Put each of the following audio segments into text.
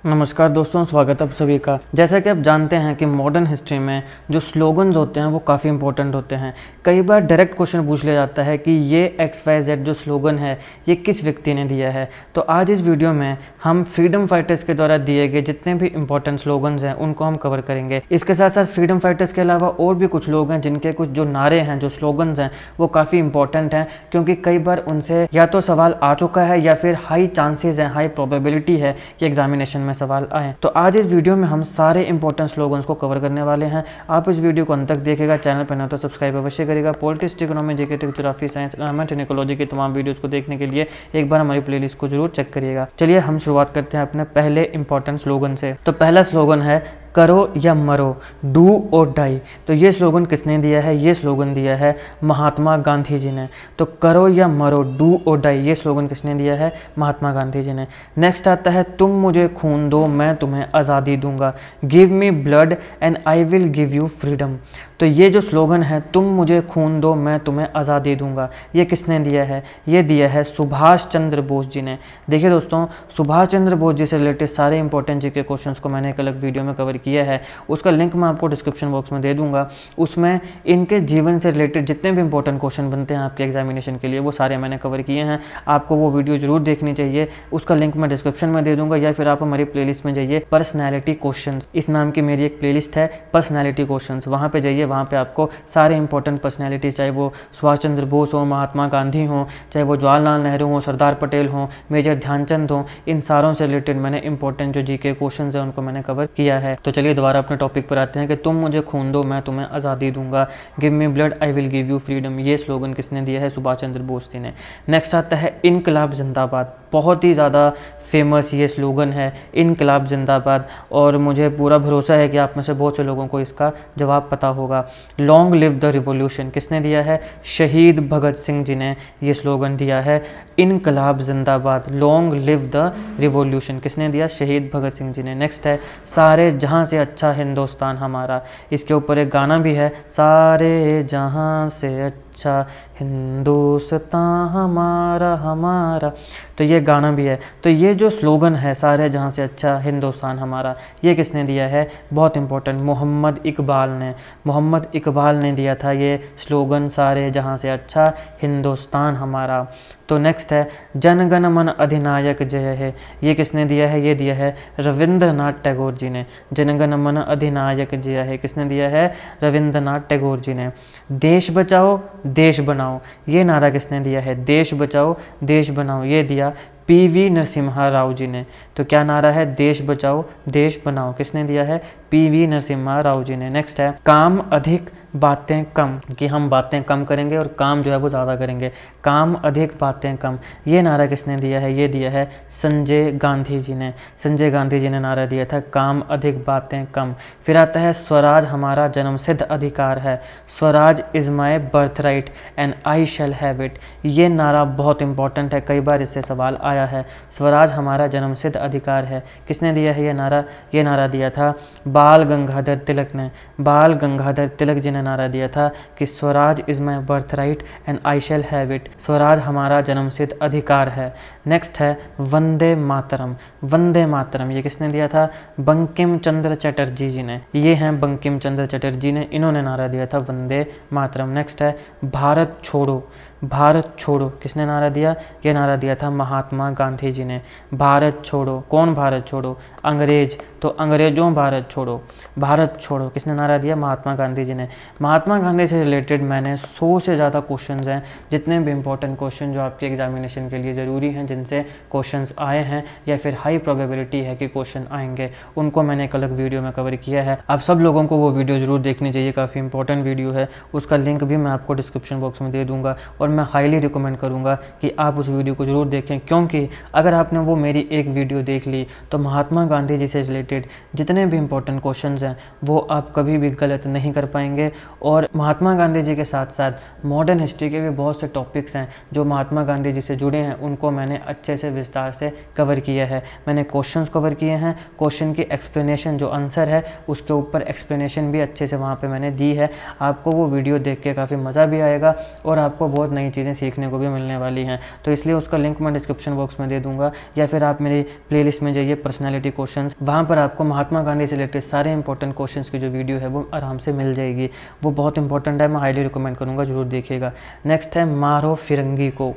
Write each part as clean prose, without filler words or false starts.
नमस्कार दोस्तों, स्वागत है आप सभी का। जैसा कि आप जानते हैं कि मॉडर्न हिस्ट्री में जो स्लोगन्स होते हैं वो काफ़ी इंपॉर्टेंट होते हैं। कई बार डायरेक्ट क्वेश्चन पूछ लिया जाता है कि ये XYZ जो स्लोगन है ये किस व्यक्ति ने दिया है। तो आज इस वीडियो में हम फ्रीडम फाइटर्स के द्वारा दिए गए जितने भी इंपॉर्टेंट स्लोगन्स हैं उनको हम कवर करेंगे। इसके साथ साथ फ्रीडम फाइटर्स के अलावा और भी कुछ लोग हैं जिनके कुछ जो नारे हैं, जो स्लोगन्स हैं वो काफ़ी इंपॉर्टेंट हैं, क्योंकि कई बार उनसे या तो सवाल आ चुका है या फिर हाई चांसेस हैं, हाई प्रोबेबिलिटी है कि एग्जामिनेशन में सवाल आए। तो आज इस वीडियो में हम सारे इंपॉर्टेंट स्लोगन्स को कवर करने वाले हैं। आप इस वीडियो को अंत तक देखेगा, चैनल पर न तो सब्सक्राइब अवश्य करेगा। Politics, economy, GK, geography, science, environment and ecology की तमाम वीडियोस को देखने के लिए एक बार हमारी प्लेलिस्ट को जरूर चेक करिएगा। चलिए हम शुरुआत करते हैं अपने पहले इंपॉर्टेंट स्लोगन से। तो पहला स्लोगन है करो या मरो, डू और डाई। तो ये स्लोगन किसने दिया है? ये स्लोगन दिया है महात्मा गांधी जी ने। तो करो या मरो, डू और डाई, ये स्लोगन किसने दिया है? महात्मा गांधी जी ने। नेक्स्ट आता है तुम मुझे खून दो मैं तुम्हें आज़ादी दूंगा, give me blood and I will give you freedom. तो ये जो स्लोगन है तुम मुझे खून दो मैं तुम्हें आज़ादी दूंगा, ये किसने दिया है? ये दिया है सुभाष चंद्र बोस जी ने। देखिए दोस्तों, सुभाष चंद्र बोस जी से रिलेटेड सारे इंपॉर्टेंट जीके क्वेश्चंस को मैंने एक अलग वीडियो में कवर किया है, उसका लिंक मैं आपको डिस्क्रिप्शन बॉक्स में दे दूंगा। उसमें इनके जीवन से रिलेटेड जितने भी इंपॉर्टेंट क्वेश्चन बनते हैं आपके एग्जामिनेशन के लिए वो सारे मैंने कवर किए हैं। आपको वो वीडियो जरूर देखनी चाहिए, उसका लिंक मैं डिस्क्रिप्शन में दे दूंगा, या फिर आप हमारी प्लेलिस्ट में जाइए, पर्सनैलिटी क्वेश्चंस इस नाम की मेरी एक प्लेलिस्ट है, पर्सनैलिटी क्वेश्चंस। वहाँ पे जाइए, वहाँ पे आपको सारे इंपॉर्टेंट पर्सनैलिटीज, चाहे वो सुभाष चंद्र बोस हो, महात्मा गांधी हो, चाहे वो जवाहरलाल नेहरू हो, सरदार पटेल हो, मेजर ध्यानचंद हो, इन सारों से रिलेटेड मैंने इंपॉर्टेंट जो जीके क्वेश्चंस हैं उनको मैंने कवर किया है। तो चलिए दोबारा अपने टॉपिक पर आते हैं कि तुम मुझे खून दो मैं तुम्हें आज़ादी दूंगा, give me blood I will give you freedom. ये स्लोगन किसने दिया है? सुभाष चंद्र बोस जी ने। नेक्स्ट आता है इनकलाब जिंदाबाद। बहुत ही ज़्यादा फेमस ये स्लोगन है, इनकलाब जिंदाबाद, और मुझे पूरा भरोसा है कि आप में से बहुत से लोगों को इसका जवाब पता होगा। लॉन्ग लिव द रिवॉल्यूशन किसने दिया है? शहीद भगत सिंह जी ने ये स्लोगन दिया है, इनकलाब जिंदाबाद, लॉन्ग लिव द रिवॉल्यूशन किसने दिया? शहीद भगत सिंह जी ने। नेक्स्ट है सारे जहां से अच्छा हिंदुस्तान हमारा। इसके ऊपर एक गाना भी है, सारे जहां से अच्छा हिंदुस्तान हमारा हमारा, तो ये गाना भी है। तो ये जो स्लोगन है सारे जहां से अच्छा हिंदुस्तान हमारा, ये किसने दिया है? बहुत इंपॉर्टेंट, मोहम्मद इकबाल ने। मोहम्मद इकबाल ने दिया था ये स्लोगन, सारे जहां से अच्छा हिंदुस्तान हमारा। तो नेक्स्ट है जन गण मन अधिनायक जय है, ये किसने दिया है? ये दिया है रविंद्रनाथ टैगोर जी ने। जन गण मन अधिनायक जय है किसने दिया है? रविंद्रनाथ टैगोर जी ने। देश बचाओ देश बनाओ, ये नारा किसने दिया है? देश बचाओ देश बनाओ, ये दिया PV नरसिम्हा राव जी ने। तो क्या नारा है? देश बचाओ देश बनाओ, किसने दिया है? PV नरसिम्हा राव जी ने। नेक्स्ट है काम अधिक बातें कम, कि हम बातें कम करेंगे और काम जो है वो ज़्यादा करेंगे, काम अधिक बातें कम, ये नारा किसने दिया है? ये दिया है संजय गांधी जी ने। संजय गांधी जी ने नारा दिया था काम अधिक बातें कम। फिर आता है स्वराज हमारा जन्मसिद्ध अधिकार है, Swaraj is my birth right and I shall have it. ये नारा बहुत इंपॉर्टेंट है, कई बार इससे सवाल आया है। स्वराज हमारा जन्मसिद्ध अधिकार है, किसने दिया है ये नारा? ये नारा दिया था बाल गंगाधर तिलक ने। बाल गंगाधर तिलक जी ने नारा दिया था कि Swaraj is my birth right and I shall have it, Swaraj हमारा जन्मसिद्ध अधिकार है। नेक्स्ट है वंदे मातरम। वंदे मातरम ये किसने दिया था? बंकिम चंद्र चटर्जी जी ने। ये हैं बंकिम चंद्र चटर्जी ने, इन्होंने नारा दिया था वंदे मातरम। नेक्स्ट है भारत छोड़ो। भारत छोड़ो किसने नारा दिया? ये नारा दिया था महात्मा गांधी जी ने। भारत छोड़ो, कौन भारत छोड़ो? अंग्रेज, तो अंग्रेजों भारत छोड़ो। भारत छोड़ो किसने नारा दिया? महात्मा गांधी जी ने। महात्मा गांधी से रिलेटेड मैंने 100 से ज़्यादा क्वेश्चंस हैं, जितने भी इंपॉर्टेंट क्वेश्चन जो आपके एग्जामिनेशन के लिए ज़रूरी हैं, जिनसे क्वेश्चंस आए हैं या फिर हाई प्रोबेबिलिटी है कि क्वेश्चन आएंगे, उनको मैंने एक अलग वीडियो में कवर किया है। आप सब लोगों को वो वीडियो ज़रूर देखनी चाहिए, काफ़ी इंपॉर्टेंट वीडियो है। उसका लिंक भी मैं आपको डिस्क्रिप्शन बॉक्स में दे दूँगा, और मैं हाईली रिकमेंड करूँगा कि आप उस वीडियो को ज़रूर देखें, क्योंकि अगर आपने वो मेरी एक वीडियो देख ली तो महात्मा गांधी जी से रिलेटेड जितने भी इंपॉर्टेंट क्वेश्चंस हैं वो आप कभी भी गलत नहीं कर पाएंगे। और महात्मा गांधी जी के साथ साथ मॉडर्न हिस्ट्री के भी बहुत से टॉपिक्स हैं जो महात्मा गांधी जी से जुड़े हैं, उनको मैंने अच्छे से विस्तार से कवर किया है। मैंने क्वेश्चंस कवर किए हैं, क्वेश्चन की एक्सप्लेनेशन जो आंसर है उसके ऊपर एक्सप्लेनेशन भी अच्छे से वहाँ पर मैंने दी है। आपको वो वीडियो देख के काफ़ी मज़ा भी आएगा और आपको बहुत नई चीज़ें सीखने को भी मिलने वाली हैं। तो इसलिए उसका लिंक मैं डिस्क्रिप्शन बॉक्स में दे दूंगा, या फिर आप मेरी प्लेलिस्ट में जाइए पर्सनैलिटी क्वेश्चंस, वहाँ पर आपको महात्मा गांधी से रिलेटेड सारे इंपॉर्टेंट क्वेश्चंस की जो वीडियो है वो आराम से मिल जाएगी। वो बहुत इंपॉर्टेंट है, मैं हाईली रिकमेंड करूँगा, जरूर देखिएगा। नेक्स्ट है मारो फिरंगी को।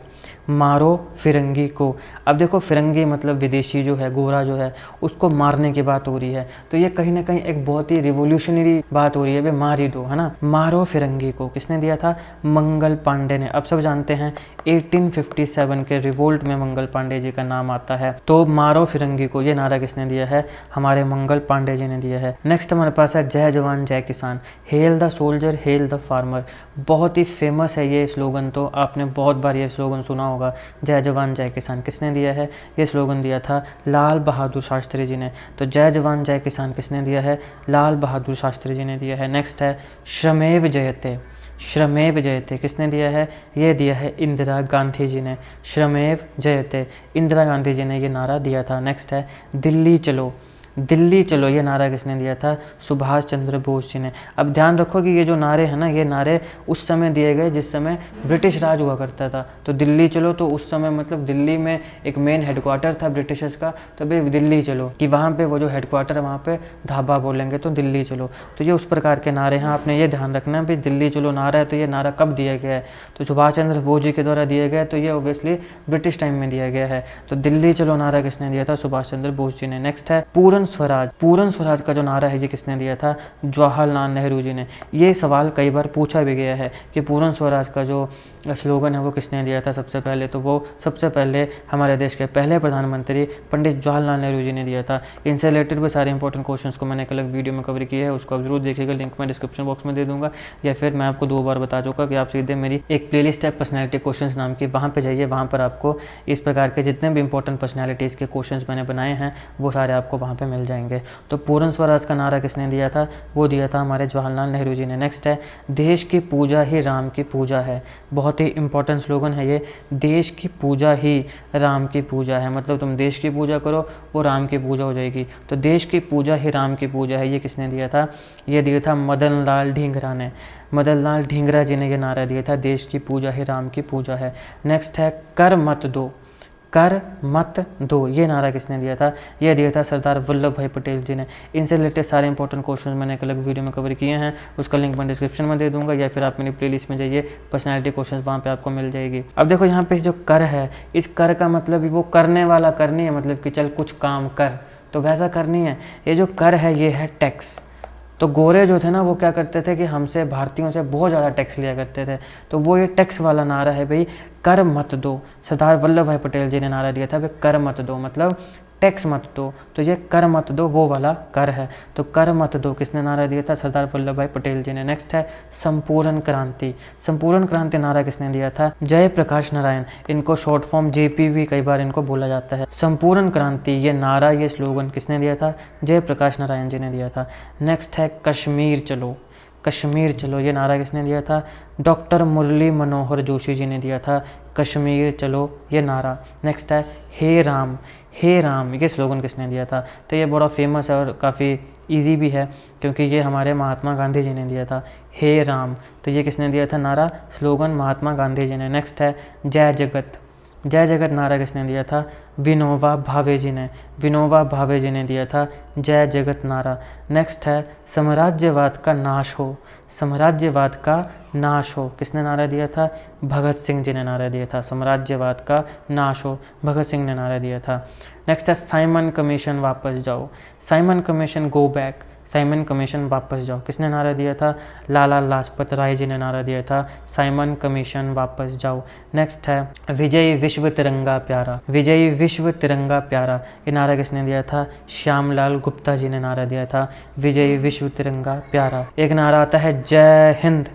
मारो फिरंगी को। अब देखो फिरंगी मतलब विदेशी जो है, गोरा जो है, उसको मारने की बात हो रही है, तो ये कहीं ना कहीं एक बहुत ही रिवोल्यूशनरी बात हो रही है, वे मार ही दो, है ना। मारो फिरंगी को किसने दिया था? मंगल पांडे ने। अब सब जानते हैं 1857 के रिवोल्ट में मंगल पांडे जी का नाम आता है। तो मारो फिरंगी को ये नारा किसने दिया है? हमारे मंगल पांडे जी ने दिया है। नेक्स्ट हमारे पास है जय जवान जय किसान, hello the soldier hello the farmer. बहुत ही फेमस है ये स्लोगन, तो आपने बहुत बार ये स्लोगन सुना होगा, जय जवान जय किसान। किसने दिया है? ये स्लोगन दिया था लाल बहादुर शास्त्री जी ने। तो जय जवान जय किसान किसने दिया है? लाल बहादुर शास्त्री जी ने दिया है। नेक्स्ट है श्रमेव जयते। श्रमेव जयते किसने दिया है? ये दिया है इंदिरा गांधी जी ने। श्रमेव जयते, इंदिरा गांधी जी ने ये नारा दिया था। नेक्स्ट है दिल्ली चलो। दिल्ली चलो ये नारा किसने दिया था? सुभाष चंद्र बोस जी ने। अब ध्यान रखो कि ये जो नारे हैं ना, ये नारे उस समय दिए गए जिस समय ब्रिटिश राज हुआ करता था। तो दिल्ली चलो तो उस समय मतलब दिल्ली में एक मेन हेडक्वार्टर था ब्रिटिशर्स का, तो भाई दिल्ली चलो, कि वहाँ पे वो जो हेडक्वार्टर है वहाँ पे ढाबा बोलेंगे तो दिल्ली चलो। तो ये उस प्रकार के नारे हैं, आपने ये ध्यान रखना है भाई दिल्ली चलो नारा है, तो ये नारा कब दिया गया है? तो सुभाष चंद्र बोस जी के द्वारा दिया गया है, तो ये ऑब्वियसली ब्रिटिश टाइम में दिया गया है। तो दिल्ली चलो नारा किसने दिया था? सुभाष चंद्र बोस जी ने। नेक्स्ट है पूर्ण स्वराज। पूर्ण स्वराज का जो नारा है ये किसने दिया था? जवाहरलाल नेहरू जी ने। ये सवाल कई बार पूछा भी गया है कि पूर्ण स्वराज का जो स्लोगन है वो किसने दिया था सबसे पहले? तो वो सबसे पहले हमारे देश के पहले प्रधानमंत्री पंडित जवाहरलाल नेहरू जी ने दिया था। इनसे रिलेटेड भी सारे इंपॉर्टेंट क्वेश्चंस को मैंने एक अलग वीडियो में कवर किया है, उसको आप जरूर देखिएगा, लिंक मैं डिस्क्रिप्शन बॉक्स में दे दूंगा, या फिर मैं आपको 2 बार बता चुका कि आप सीधे मेरी एक प्लेलिस्ट है पर्सनैलिटी क्वेश्चंस नाम की, वहाँ पर जाइए, वहाँ पर आपको इस प्रकार के जितने भी इंपॉर्टेंट पर्सनैलिटीज़ के क्वेश्चंस मैंने बनाए हैं वो सारे आपको वहाँ पर मिल जाएंगे। तो पूर्ण स्वराज का नारा किसने दिया था? वो दिया था हमारे जवाहरलाल नेहरू जी ने। नेक्स्ट है देश की पूजा ही राम की पूजा है। बहुत ही इंपॉर्टेंट स्लोगन है ये, देश की पूजा ही राम की पूजा है। मतलब तुम देश की पूजा करो वो राम की पूजा हो जाएगी। तो देश की पूजा ही राम की पूजा है, ये किसने दिया था? ये दिया था मदन लाल ढींगरा ने। मदन लाल ढींगरा जी ने ये नारा दिया था, देश की पूजा ही राम की पूजा है। नेक्स्ट है कर मत दो। कर मत दो ये नारा किसने दिया था? ये दिया था सरदार वल्लभ भाई पटेल जी ने। इनसे रिलेटेड सारे इंपॉर्टेंट क्वेश्चन मैंने एक अलग वीडियो में कवर किए हैं, उसका लिंक मैं डिस्क्रिप्शन में दे दूंगा, या फिर आप मेरी प्लेलिस्ट में जाइए, पर्सनैलिटी क्वेश्चन वहाँ पे आपको मिल जाएगी। अब देखो यहाँ पे जो कर है, इस कर का मतलब वो करने वाला कर नहीं है, मतलब कि चल कुछ काम कर, तो वैसा कर नहीं है। ये जो कर है ये है टैक्स। तो गोरे जो थे ना वो क्या करते थे कि हमसे भारतीयों से बहुत ज़्यादा टैक्स लिया करते थे, तो वो ये टैक्स वाला नारा है भाई, कर मत दो। सरदार वल्लभ भाई पटेल जी ने नारा दिया था भाई कर मत दो, मतलब टैक्स मत दो, तो ये कर मत दो वो वाला कर है। तो कर मत दो किसने नारा दिया था? सरदार वल्लभ भाई पटेल जी ने। नेक्स्ट है संपूर्ण क्रांति। संपूर्ण क्रांति नारा किसने दिया था? जय प्रकाश नारायण, इनको शॉर्ट फॉर्म जेपी भी कई बार इनको बोला जाता है। संपूर्ण क्रांति ये नारा, ये स्लोगन किसने दिया था? जय प्रकाश नारायण जी ने दिया था। नेक्स्ट है कश्मीर चलो। कश्मीर चलो ये नारा किसने दिया था? डॉक्टर मुरली मनोहर जोशी जी ने दिया था, कश्मीर चलो ये नारा। नेक्स्ट है हे राम। हे राम ये स्लोगन किसने दिया था? तो ये बड़ा फेमस है और काफ़ी इजी भी है, क्योंकि ये हमारे महात्मा गांधी जी ने दिया था, हे राम। तो ये किसने दिया था नारा? स्लोगन महात्मा गांधी जी ने। नेक्स्ट है जय जगत। जय जगत नारा किसने दिया था? विनोबा भावे जी ने। विनोबा भावे जी ने दिया था जय जगत नारा। नेक्स्ट है साम्राज्यवाद का नाश हो। साम्राज्यवाद का नाश हो किसने नारा दिया था? भगत सिंह जी ने नारा दिया था, साम्राज्यवाद का नाश हो भगत सिंह ने नारा दिया था। नेक्स्ट है साइमन कमीशन वापस जाओ। Simon commission go back. Simon commission वापस जाओ किसने नारा दिया था? लाला लाजपत राय जी ने नारा दिया था, साइमन कमीशन वापस जाओ। नेक्स्ट है विजय विश्व तिरंगा प्यारा। विजय विश्व तिरंगा प्यारा ये नारा किसने दिया था? श्यामलाल गुप्ता जी ने नारा दिया था, विजय विश्व तिरंगा प्यारा। एक नारा आता है जय हिंद।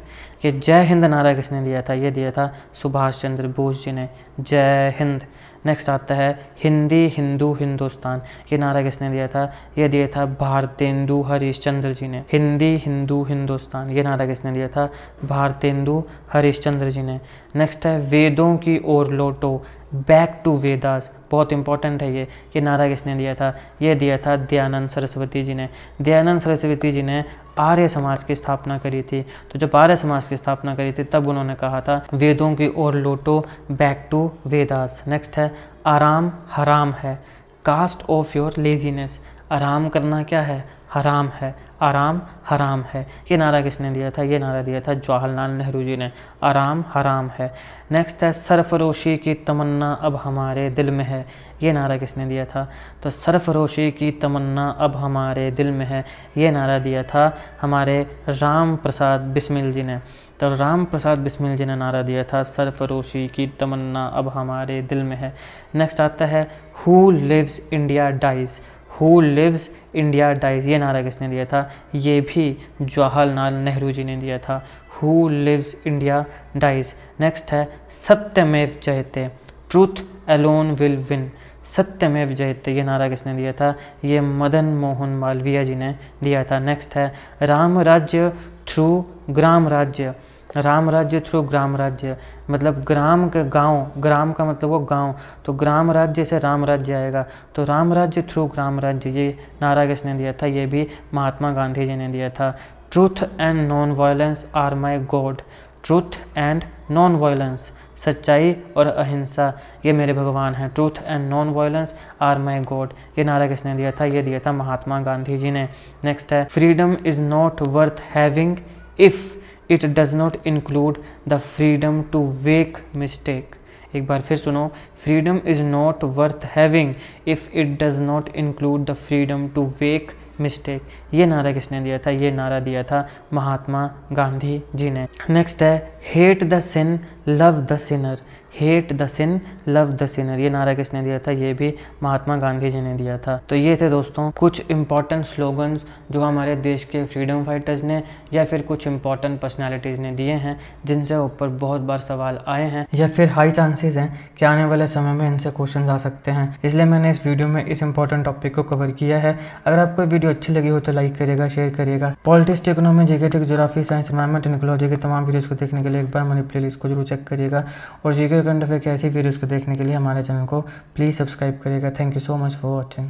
ये जय हिंद नारा किसने दिया था? ये दिया था सुभाष चंद्र बोस जी ने, जय हिंद। नेक्स्ट आता है हिंदी हिंदू हिंदुस्तान। ये नारा किसने दिया था? ये दिया था भारतेंदु हरिश्चंद्र जी ने। हिंदी हिंदू हिंदुस्तान ये नारा किसने दिया था? भारतेंदु हरिश्चंद्र जी ने। नेक्स्ट है वेदों की ओर लौटो। बैक टू वेदास, बहुत इंपॉर्टेंट है ये नारा किसने दिया था? ये दिया था दयानंद सरस्वती जी ने। दयानंद सरस्वती जी ने आर्य समाज की स्थापना करी थी। तो जब आर्य समाज की स्थापना करी थी तब उन्होंने कहा था वेदों की ओर लौटो, बैक टू वेदास। नेक्स्ट है आराम हराम है, कास्ट ऑफ योर लेजीनेस। आराम करना क्या है? हराम है, आराम हराम है। ये नारा किसने दिया था? ये नारा दिया था जवाहरलाल नेहरू जी ने। आराम हराम है। नेक्स्ट है सरफरोशी की तमन्ना अब हमारे दिल में है। ये नारा किसने दिया था? तो सरफरोशी की तमन्ना अब हमारे दिल में है, ये नारा दिया था हमारे राम प्रसाद बिस्मिल जी ने। तो राम प्रसाद बिस्मिल जी ने नारा दिया था सरफरोशी की तमन्ना अब हमारे दिल में है। नेक्स्ट आता है who lives India dies. Who lives India dies, ये नारा किसने दिया था? ये भी जवाहरलाल नेहरू जी ने दिया था। Who lives India dies. Next है सत्यमेव जयते, ट्रूथ अलोन विल विन। सत्यमेव जयते, ये नारा किसने दिया था? ये मदन मोहन मालवीय जी ने दिया था। नेक्स्ट है राम राज्य थ्रू ग्राम राज्य। राम राज्य थ्रू ग्राम राज्य, मतलब ग्राम का गांव, ग्राम का मतलब वो गांव, तो ग्राम राज्य से राम राज्य आएगा। तो राम राज्य थ्रू ग्राम राज्य, ये नारा किसने दिया था? ये भी महात्मा गांधी जी ने दिया था। Truth and non violence are my god. Truth and non violence, सच्चाई और अहिंसा ये मेरे भगवान हैं। Truth and non violence are my god, ये नारा किसने दिया था? ये दिया था महात्मा गांधी जी ने। नेक्स्ट है freedom is not worth having if it does not include the freedom to make mistake. एक बार फिर सुनो, freedom is not worth having if it does not include the freedom to make mistake. ये नारा किसने दिया था? ये नारा दिया था महात्मा गांधी जी ने। नेक्स्ट है hate the sin love the sinner. Hate the sin love the sinner, ये नारा किसने दिया था? ये भी महात्मा गांधी जी ने दिया था। तो ये थे दोस्तों कुछ इंपॉर्टेंट स्लोगन्स जो हमारे देश के फ्रीडम फाइटर्स ने या फिर कुछ इंपॉर्टेंट पर्सनालिटीज़ ने दिए हैं, जिनसे ऊपर बहुत बार सवाल आए हैं या फिर हाई चांसेस हैं कि आने वाले समय में इनसे क्वेश्चन आ सकते हैं। इसलिए मैंने इस वीडियो में इस इंपॉर्टेंट टॉपिक को कवर किया है। अगर आपको वीडियो अच्छी लगी हो तो लाइक करिएगा, शेयर करिएगा। Politics, economy, GK, geography, science, environment and ecology के तमाम वीडियोज़ को देखने के लिए एक बार हमारी प्लेलिस्ट को जरूर चेक करिएगा। और जीके करंट अफेयर की ऐसी वीडियोज़ को देखने के लिए हमारे चैनल को प्लीज़ सब्सक्राइब करिएगा। Thank you so much for watching.